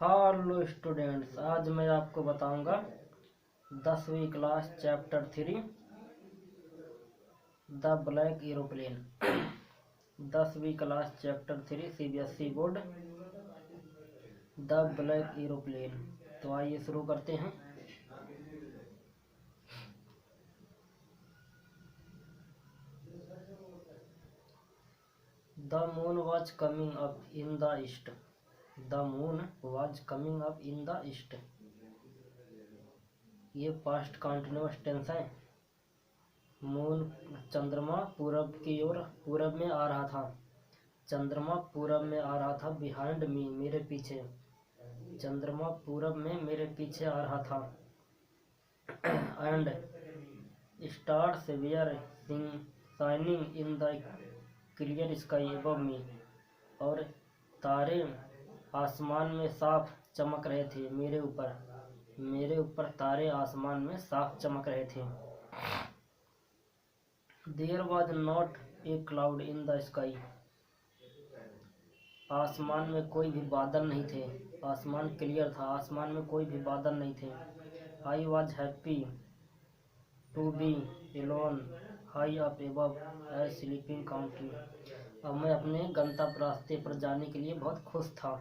Hello students, आज मैं आपको बताऊंगा 10वीं class chapter 3 the black aeroplane. 10वीं class chapter 3 CBSE board the black aeroplane. तो आइए शुरू करते हैं। The moon was coming up in the east. The moon was coming up in the east. ये पास्ट कंटिन्यूअस टेंस है। Moon चंद्रमा पूरब की ओर पूरब में आ रहा था। चंद्रमा पूरब में आ रहा था। बिहाइंड मी मेरे पीछे। चंद्रमा पूरब में मेरे पीछे आ रहा था। And stars were shining in the clear sky above me. और तारे आसमान में साफ चमक रहे थे मेरे ऊपर। मेरे ऊपर तारे आसमान में साफ चमक रहे थे। There was not a cloud in the sky. आसमान में कोई भी बादल नहीं थे। आसमान क्लियर था। आसमान में कोई भी बादल नहीं थे। I was happy to be alone high up above a sleeping country. अब मैं अपने गंतव्य रास्ते पर जाने के लिए बहुत खुश था।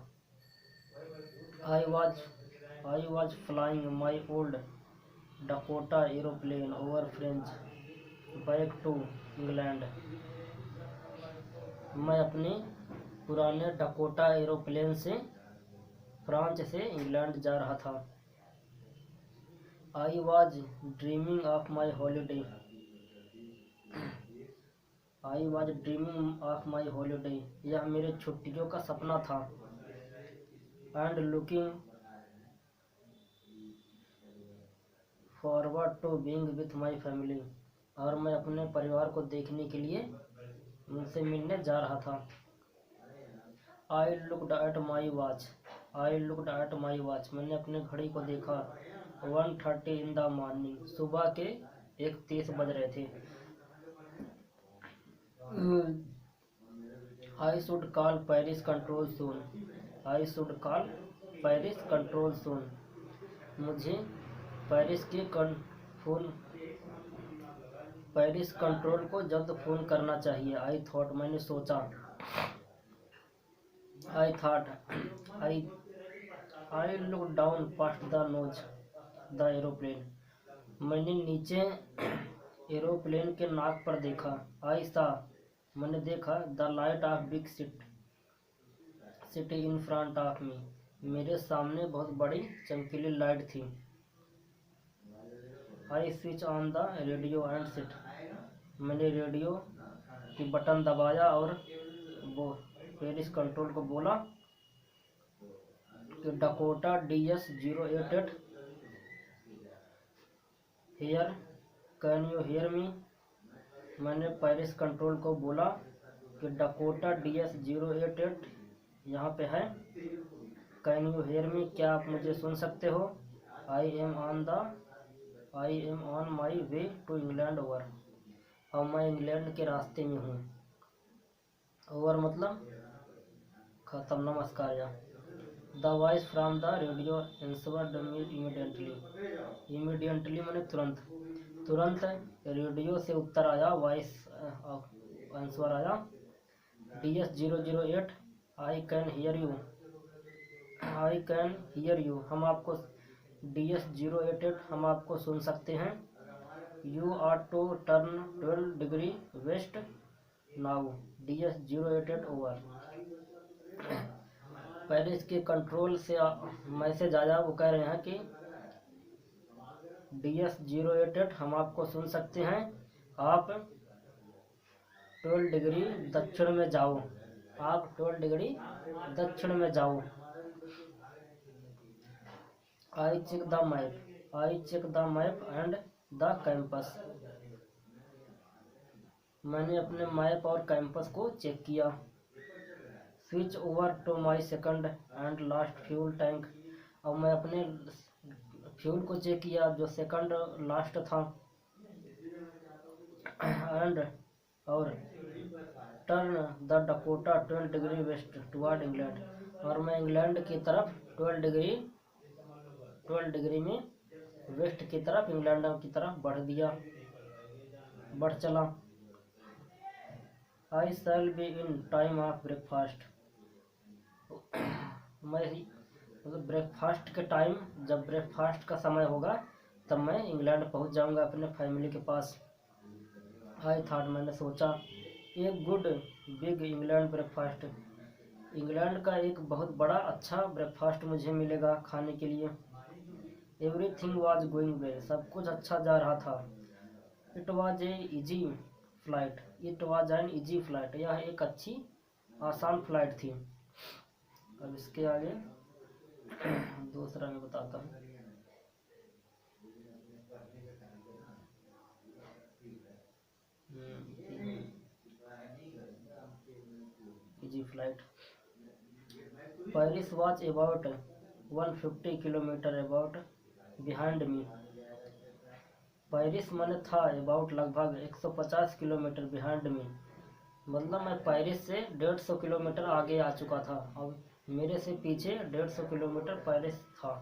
I was flying my old Dakota aeroplane over French back to England. मैं अपने पुराने डकोटा एरोप्लेन से फ्रांस से इंग्लैंड जा रहा था। I was dreaming of my holiday. I was dreaming of my holiday. यह मेरे छुट्टियों का सपना था। And looking forward to being with my family. और मैं अपने परिवार को देखने के लिए उनसे मिलने जा रहा था। I looked at my watch. I looked at my watch. मैंने अपने घड़ी को देखा। 1:30 इन द मॉर्निंग। सुबह के 1:30 बज रहे थे। I should call Paris control soon. I should call Paris control soon. मुझे पेरिस के फोन पेरिस कंट्रोल को जल्द फ़ोन करना चाहिए। आई थॉट मैंने सोचा। I thought I look down past the nose the aeroplane. मैंने नीचे एरोप्लेन के नाक पर देखा। आई सा मैंने देखा the light of big city in front of मी। मेरे सामने बहुत बड़ी चमकीली लाइट थी। I switch on the radio and sit. मैंने रेडियो की बटन दबाया और वो पेरिस कंट्रोल को बोला कि Dakota DS-088 here, can you hear me. मैंने पेरिस कंट्रोल को बोला कि डकोटा DS-088 यहाँ पे है। कैन यू हियर मी, क्या आप मुझे सुन सकते हो। I am on my way to England over. और मैं इंग्लैंड के रास्ते में हूँ। ओवर मतलब खत्म, नमस्कार। या the voice from the radio answered me immediately. Immediately मैंने तुरंत रेडियो से उत्तर आया। वॉइस आंसर आया। DS-008 I can hear you. I can hear you, हम आपको DS-088 हम आपको सुन सकते हैं। You are to turn 12 degree west now DS-088 over. Paris के कंट्रोल से मैसेज आया। वो कह रहे हैं कि DS-088 हम आपको सुन सकते हैं। आप 12 डिग्री दक्षिण में जाओ। आप 12 डिग्री दक्षिण में जाओ। I check the map. I check the map and the campus. मैंने अपने मैप और कैंपस को चेक किया। Switch over to my second and last fuel tank. अब मैं अपने फ्यूल को चेक किया जो सेकंड लास्ट था। एंड और turn the Dakota 12 degree west toward England. और मैं इंग्लैंड की तरफ 12 डिग्री में वेस्ट की तरफ इंग्लैंड की तरफ बढ़ चला। I shall be in time of breakfast. मैं मतलब ब्रेकफास्ट के टाइम, जब ब्रेकफास्ट का समय होगा तब मैं इंग्लैंड पहुंच जाऊंगा अपने फैमिली के पास। आई थॉट, मैंने सोचा, एक good big England breakfast, England का एक बहुत बड़ा अच्छा ब्रेकफास्ट मुझे मिलेगा खाने के लिए। एवरीथिंग वाज गोइंग वेल, सब कुछ अच्छा जा रहा था। It was an easy flight, यह एक अच्छी आसान फ्लाइट थी। अब इसके आगे दूसरा मैं बताता हूँ। Easy flight. Paris was about 150 kilometre about behind me. Paris मैंने था अबाउट लगभग 150 किलोमीटर बिहाइंड मी, मतलब मैं पेरिस से 150 किलोमीटर आगे आ चुका था। अब मेरे से पीछे 150 किलोमीटर पेरिस था।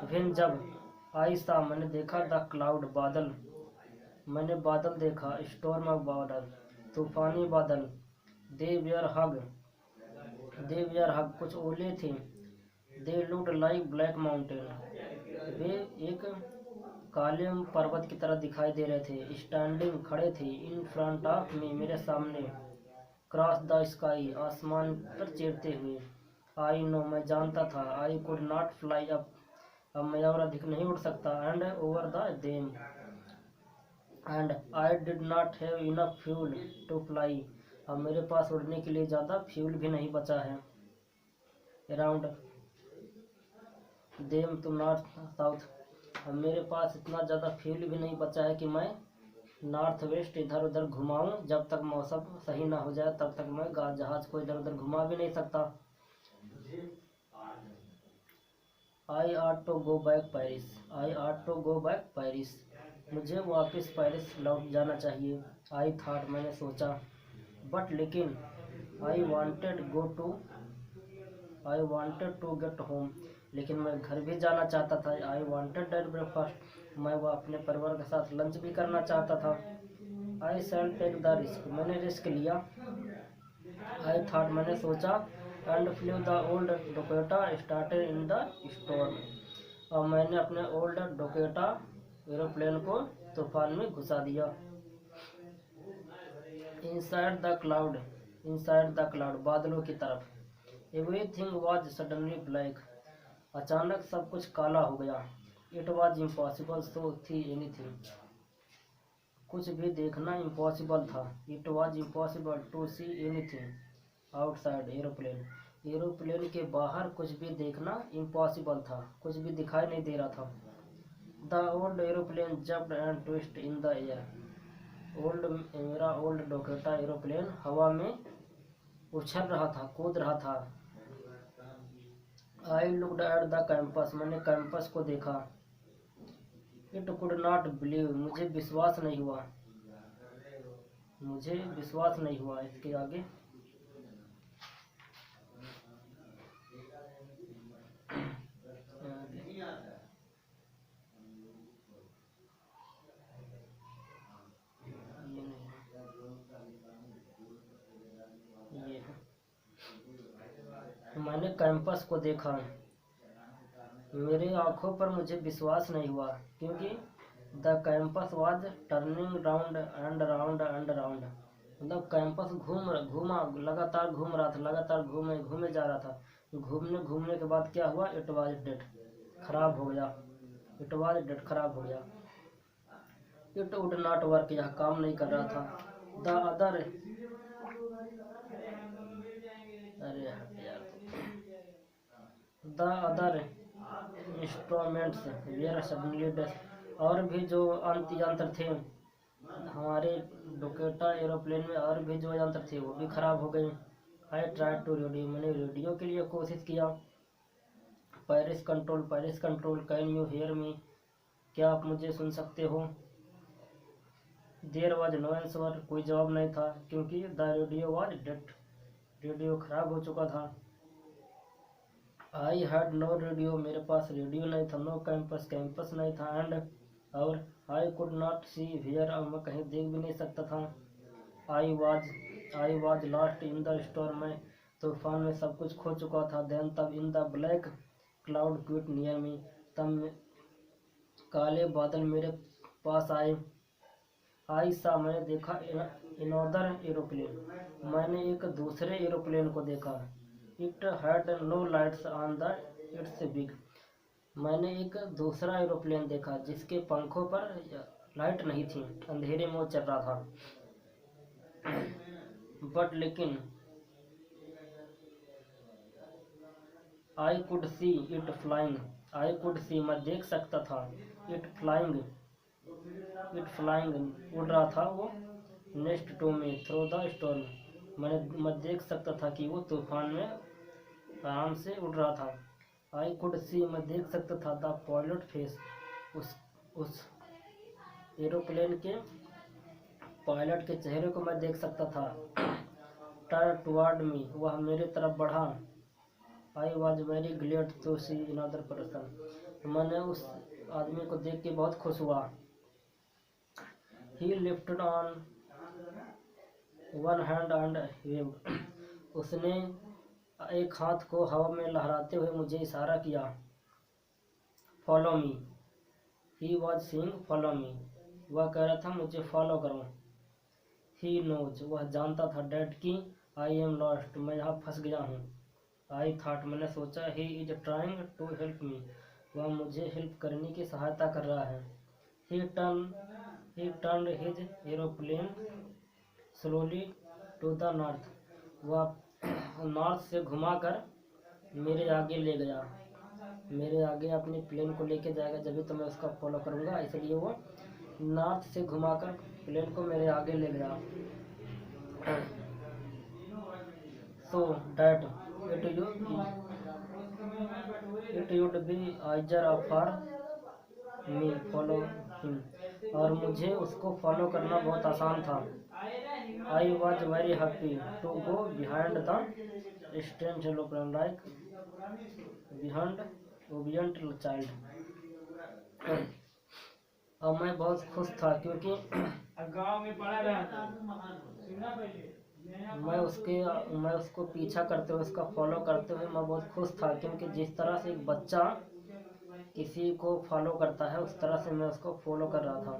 फिर जब आहिस्ता मैंने देखा द क्लाउड, बादल, मैंने बादल देखा, स्टॉर्म ऑफ बादल, तूफानी बादल। दे वेयर हग, कुछ ओले थे। They looked like black mountain, वे एक काले पर्वत की तरह दिखाई दे रहे थे। स्टैंडिंग, खड़े थे। इन फ्रंट ऑफ मी, मेरे सामने। क्रॉस द स्काई, आसमान पर चीरते हुए। आई नो, मैं जानता था। I could not fly up, अब मैं और अधिक नहीं उड़ सकता। And over the them, and I did not have enough fuel to fly, अब मेरे पास उड़ने के लिए ज़्यादा फ्यूल भी नहीं बचा है। Around them to north south, अब मेरे पास इतना ज़्यादा फ्यूल भी नहीं बचा है कि मैं नॉर्थ वेस्ट इधर उधर घुमाऊं। जब तक मौसम सही ना हो जाए तब तक मैं जहाज को इधर उधर घुमा भी नहीं सकता। आई आट टू गो बैक पेरिस, मुझे वापस पेरिस लौट जाना चाहिए। आई थॉट, मैंने सोचा, बट लेकिन I wanted to get home, लेकिन मैं घर भी जाना चाहता था। आई वांटेड दैट ब्रेकफास्ट, मैं वो अपने परिवार के साथ लंच भी करना चाहता था। I shall take the risk, मैंने रिस्क लिया। आई थॉट, मैंने सोचा, and flew the old Dakota started in the storm, और मैंने अपने ओल्ड डोकोटा एरोप्लेन को तूफान में घुसा दिया। इनसाइड द क्लाउड, बादलों की तरफ। एवरीथिंग वॉज सडनली ब्लैक, अचानक सब कुछ काला हो गया। It was impossible to see anything, कुछ भी देखना इम्पॉसिबल था। It was impossible to see anything outside aeroplane के बाहर कुछ भी देखना इम्पॉसिबल था, कुछ भी दिखाई नहीं दे रहा था। The old aeroplane jumped and twist in the air, मेरा ओल्ड डोकोटा एरोप्लेन हवा में उछल रहा था, कूद रहा था। I looked at the campus, मैंने कैंपस को देखा। इट कुड नॉट बिलीव, मुझे विश्वास नहीं हुआ। इसके आगे ये है। मैंने कैंपस को देखा, मेरे आंखों पर मुझे विश्वास नहीं हुआ, क्योंकि the campus was turning round and round and round, मतलब कैंपस घूमा लगातार घूम रहा था, लगातार घूमे जा रहा था। घूमने के बाद क्या हुआ? इट वाज डेड, खराब हो गया। इट वुड नॉट वर्क, यह काम नहीं कर रहा था। द अदर अरे हट यार, the other instruments were suddenly death, और भी जो यंत्र थे हमारे डोकोटा एरोप्लेन में, और भी जो यंत्र थे वो भी खराब हो गए। आई ट्राई टू रेडियो, मैंने रेडियो के लिए कोशिश किया। Paris control can you hear me, क्या आप मुझे सुन सकते हो? देयर वाज नो आंसर, कोई जवाब नहीं था, क्योंकि the radio was dead, radio खराब हो चुका था। आई हैड नो रेडियो, मेरे पास रेडियो नहीं था। नो कैंपस, कैंपस नहीं था। एंड और आई कुड नॉट सी हियर, अब मैं कहीं देख भी नहीं सकता था। I was lost in the storm, मैं तूफान में सब कुछ खो चुका था। देन तब इन the black cloud quit near me, तब काले बादल मेरे पास आए। आई सा, मैंने देखा इनोदर एरोप्लेन, मैंने एक दूसरे एरोप्लेन को देखा। It had no lights on the its big, मैंने एक दूसरा एरोप्लेन देखा जिसके पंखों पर लाइट नहीं थी, अंधेरे में वो चल रहा था। बट लेकिन I could see it flying, I could see, मैं देख सकता था। इट फ्लाइंग उड़ रहा था वो। Next to me through the storm, मैं देख सकता था कि वो तूफान में आराम से उड़ रहा था। आई कुड सी, मैं देख सकता था द पायलट फेस, उस एरोप्लेन के पायलट के चेहरे को मैं देख सकता था। टर्न टुवर्ड मी, वह मेरे तरफ बढ़ा। I was very glad to see another person, मैंने उस आदमी को देख के बहुत खुश हुआ। He lifted on one hand and waved, उसने एक हाथ को हवा में लहराते हुए मुझे इशारा किया। Follow me, he was saying follow me, वह कह रहा था मुझे फॉलो करो। ही नोज, वह जानता था। डैट की आई एम लॉस्ट, मैं यहाँ फंस गया हूँ। आई थॉट, मैंने सोचा। He is trying to help me, वह मुझे हेल्प करने की सहायता कर रहा है। He turn his aeroplane slowly to the north, वह नॉर्थ से घुमाकर मेरे आगे ले गया। मेरे आगे अपने प्लेन को लेके जाएगा, जब भी तो मैं उसका फॉलो करूँगा, इसलिए वो नॉर्थ से घुमाकर प्लेन को मेरे आगे ले गया। So that it would be easier for me follow him, और मुझे उसको फॉलो करना बहुत आसान था। I was very happy to go behind the strange aeroplane like behind obedient child. अब मैं बहुत खुश था क्योंकि गांव में पड़ा रहा था। मैं उसको पीछा करते हुए, उसका फॉलो करते हुए मैं बहुत खुश था, क्योंकि जिस तरह से एक बच्चा किसी को फॉलो करता है उस तरह से मैं उसको फॉलो कर रहा था।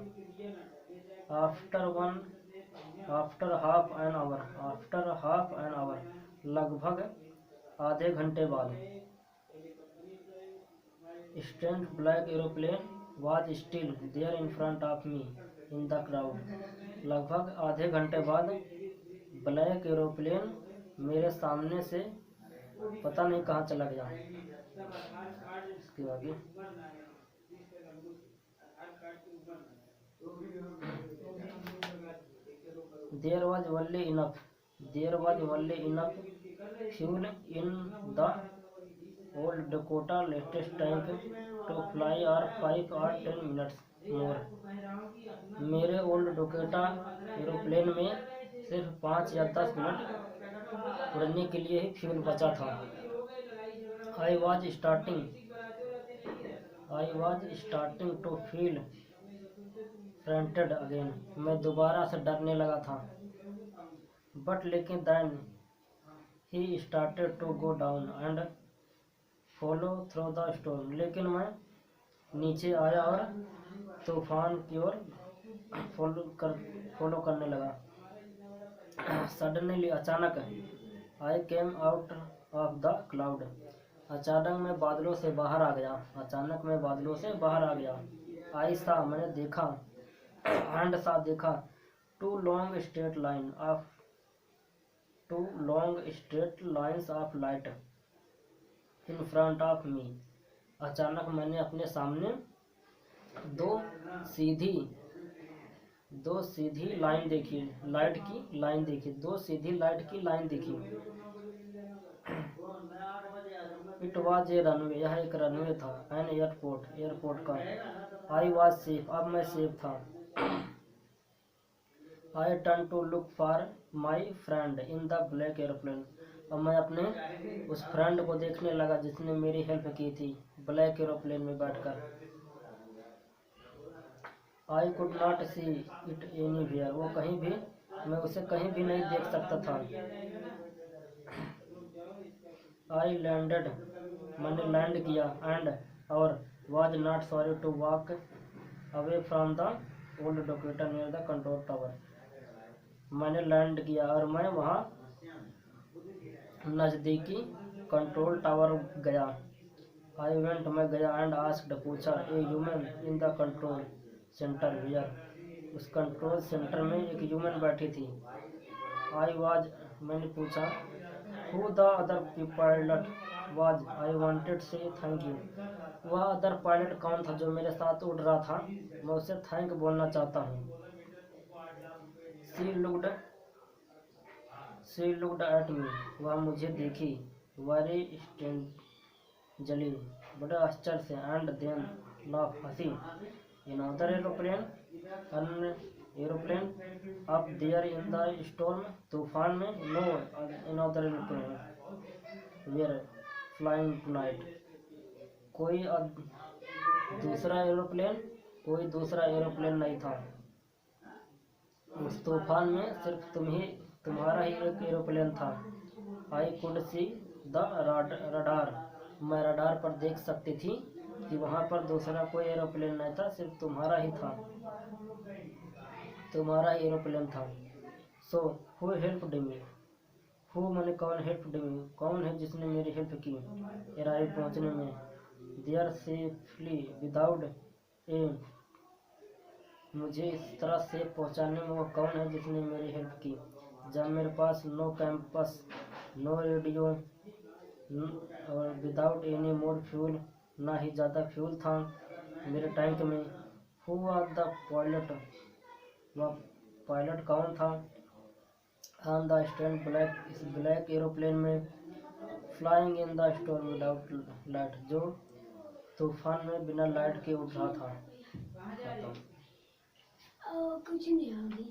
आफ्टर हाफ एन आवर, लगभग आधे घंटे बाद, strange black aeroplane was still there in front of me in the crowd, लगभग आधे घंटे बाद ब्लैक एरोप्लेन मेरे सामने से पता नहीं कहाँ चला गया। इसके आगे there was only enough fuel in the old Dakota latest tank to fly और 5 और 10 मिनट्स मोर, मेरे ओल्ड डकोटा एरोप्लेन में सिर्फ 5 या 10 मिनट उड़ने के लिए ही फ्यूल बचा था। I was starting to feel frightened again, मैं दोबारा से डरने लगा था। बट लेकिन then he started to go down and follow through the storm, लेकिन मैं नीचे आया और तूफान की ओर फॉलो करने लगा। सडनली, अचानक, I came out of the cloud, अचानक मैं बादलों से बाहर आ गया। आई सा, मैंने देखा। एंड सा, देखा। Two long straight lines of light in front of me, अचानक मैंने अपने सामने दो सीधी लाइन देखी, दो सीधी लाइट की लाइन देखी। इट वॉज ए रनवे, यह एक रनवे था। एन एयरपोर्ट का। आई वॉज सेफ, अब मैं सेफ था। I turn to look for my friend in the black aeroplane, अब मैं अपने उस फ्रेंड को देखने लगा जिसने मेरी हेल्प की थी ब्लैक एरोप्लेन में बैठकर। आई could not see it anywhere, वो कहीं भी, मैं उसे कहीं भी नहीं देख सकता था। आई लैंडेड, मैंने लैंड किया, एंड और was not sorry to walk away from the old Dakota near the control tower. मैंने लैंड किया और मैं वहाँ नज़दीकी कंट्रोल टावर गया। आई वेंट, मैं गया, एंड आस्क्ड, पूछा, a human in the control centre wear, उस कंट्रोल सेंटर में एक ह्यूमन बैठी थी। आई वाज, मैंने पूछा, who the other pilot was, I wanted से थैंक यू, वह अदर पायलट कौन था जो मेरे साथ उड़ रहा था, मैं उसे थैंक बोलना चाहता हूँ। शी लुक्ड एट मी, वह मुझे देखी, वेरी स्ट्रेंजली, बड़े आश्चर्य से, एंड देन लाफ, हंसी। इन अदर एरोप्लेन, अन्य aeroplane, up there in the storm, तूफान में, no in other aeroplane were flying tonight, कोई दूसरा एरोप्लेन, कोई दूसरा एरोप्लेन नहीं था उस तूफान में, सिर्फ तुम्हारा ही एक एरोप्लेन था। I could see the radar, मैं रडार पर देख सकती थी कि वहाँ पर दूसरा कोई एरोप्लेन नहीं था, सिर्फ तुम्हारा ही था, तुम्हारा ही एरोप्लेन था। So who helped me, who मैंने कौन, हेल्प्ड मी कौन है जिसने मेरी हेल्प की, अराइव पहुँचने में, देयर सेफली विदाउट ए, मुझे इस तरह से पहुंचाने में वो कौन है जिसने मेरी हेल्प की, जब मेरे पास नो कैंपस, नो रेडियो, और विदाउट एनी मोर फ्यूल, ना ही ज़्यादा फ्यूल था मेरे टैंक में। हु वाज द पायलट, वह पायलट कौन था, ऑन द स्टैंड ब्लैक, इस ब्लैक एरोप्लेन में, flying in the storm without light, जो तूफान में बिना लाइट के उड़ रहा था। कुछ नहीं होगी।